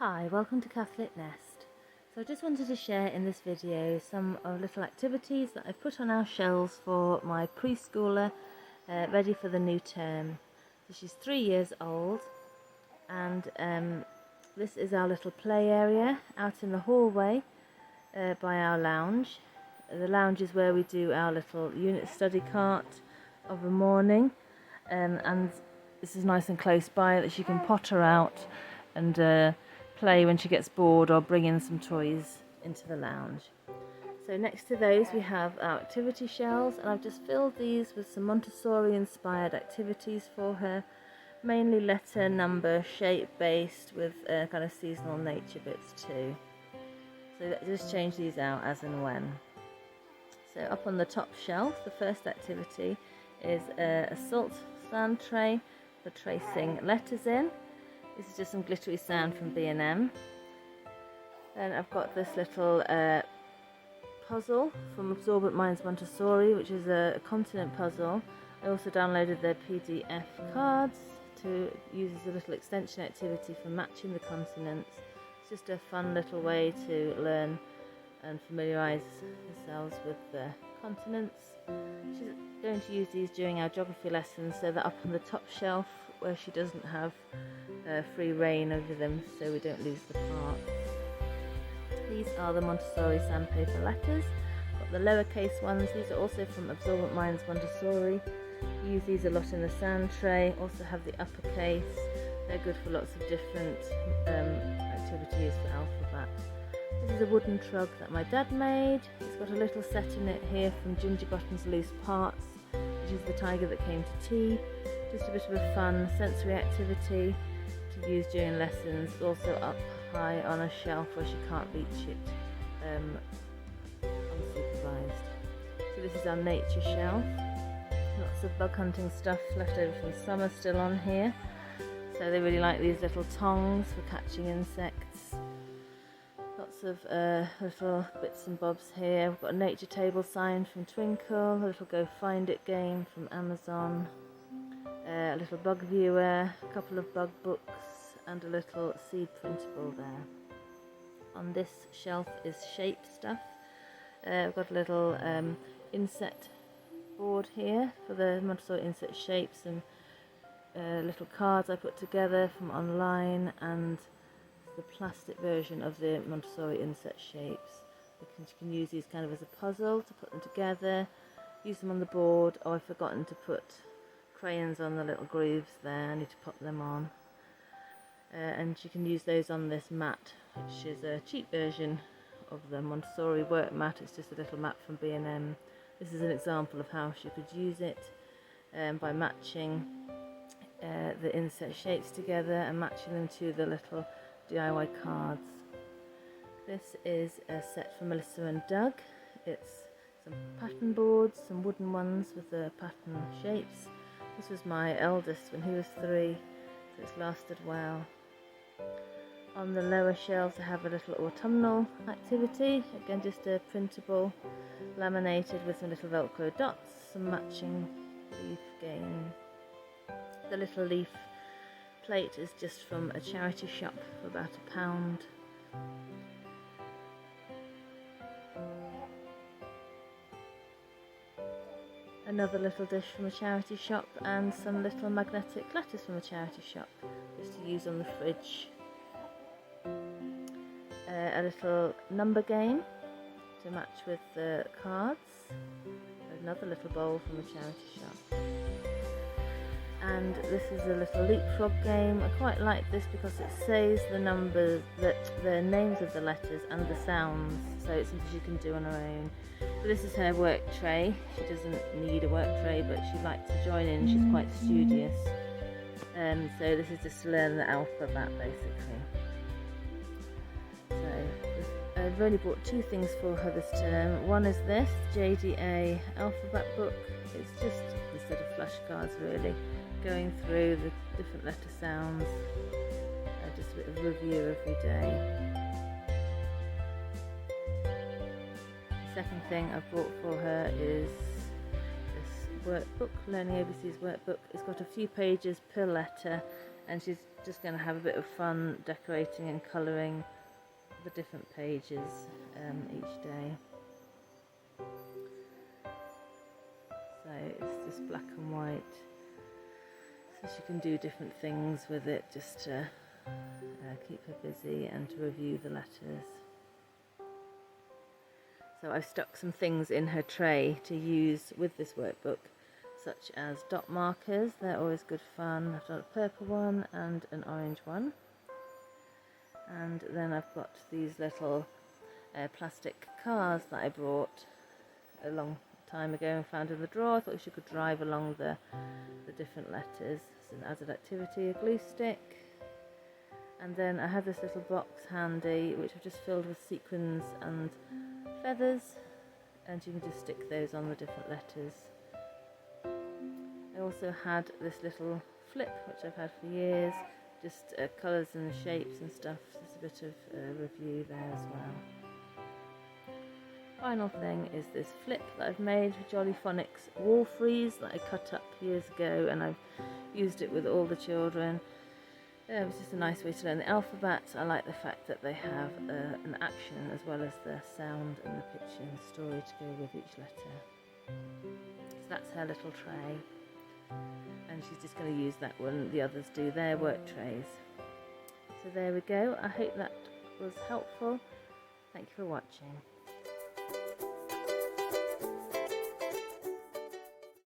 Hi, welcome to Catholic Nest. So I just wanted to share in this video some little activities that I've put on our shelves for my preschooler ready for the new term. So she's 3 years old, and this is our little play area out in the hallway by our lounge. The lounge is where we do our little unit study cart of the morning, and this is nice and close by that she can potter out and play when she gets bored or bring in some toys into the lounge. So next to those we have our activity shelves, and I've just filled these with some Montessori inspired activities for her, mainly letter, number, shape based with kind of seasonal nature bits too. So let's just change these out as and when. So up on the top shelf, the first activity is a salt sand tray for tracing letters in. This is just some glittery sand from B&M. Then I've got this little puzzle from Absorbent Minds Montessori, which is a continent puzzle. I also downloaded their PDF cards to use as a little extension activity for matching the continents. It's just a fun little way to learn and familiarise yourselves with the continents. She's going to use these during our geography lessons, so they're up on the top shelf where she doesn't have free reign over them, so we don't lose the parts. These are the Montessori sandpaper letters. Got the lowercase ones. These are also from Absorbent Minds Montessori. We use these a lot in the sand tray. Also have the uppercase. They're good for lots of different activities for alphabet. This is a wooden trug that my dad made. It's got a little set in it here from Ginger Bottom's Loose Parts, which is the tiger that came to tea. Just a bit of a fun sensory activity to use during lessons. Also up high on a shelf where she can't reach it unsupervised. So this is our nature shelf. Lots of bug hunting stuff left over from summer still on here. So they really like these little tongs for catching insects. Lots of little bits and bobs here. We've got a nature table sign from Twinkle, a little Go Find It game from Amazon, a little bug viewer, a couple of bug books, and a little seed printable there. On this shelf is shape stuff. We've got a little inset board here for the Montessori inset shapes, and little cards I put together from online, and the plastic version of the Montessori inset shapes. You can use these kind of as a puzzle to put them together, use them on the board. Oh, I've forgotten to put crayons on the little grooves there. I need to pop them on. And you can use those on this mat, which is a cheap version of the Montessori work mat. It's just a little mat from B&M. This is an example of how she could use it by matching the inset shapes together and matching them to the little DIY cards. This is a set for Melissa and Doug. It's some pattern boards, some wooden ones with the pattern shapes. This was my eldest when he was 3, so it's lasted well. On the lower shelves I have a little autumnal activity, again just a printable, laminated with some little Velcro dots, some matching leaf game. The little leaf plate is just from a charity shop for about £1. Another little dish from a charity shop, and some little magnetic letters from a charity shop just to use on the fridge. A little number game to match with the cards. Another little bowl from a charity shop. And this is a little leapfrog game. I quite like this because it says the numbers, the names of the letters and the sounds, so it's something she can do on her own. So this is her work tray. She doesn't need a work tray, but she'd like to join in. She's quite studious. So this is just to learn the alphabet basically. So I've only bought 2 things for her this term. One is this JDA alphabet book. It's just instead of flashcards really, going through the different letter sounds, just a bit of review every day. The second thing I've bought for her is this workbook, Learning ABC's workbook. It's got a few pages per letter, and she's just going to have a bit of fun decorating and colouring the different pages each day. So it's just black and white, so she can do different things with it, just to keep her busy and to review the letters. So I've stuck some things in her tray to use with this workbook, such as dot markers. They're always good fun. I've got a purple one and an orange one. And then I've got these little plastic cars that I brought a long time ago and found in the drawer. I thought she could drive along the different letters. So as an activity, a glue stick. And then I had this little box handy, which I've just filled with sequins and feathers, and you can just stick those on the different letters. I also had this little flip, which I've had for years, just colours and shapes and stuff. There's a bit of review there as well. Final thing is this flip that I've made with Jolly Phonics wall frieze that I cut up years ago, and I've used it with all the children. It's just a nice way to learn the alphabet. I like the fact that they have an action as well as the sound and the picture and story to go with each letter. So that's her little tray, and she's just going to use that when the others do their work trays. So there we go. I hope that was helpful. Thank you for watching.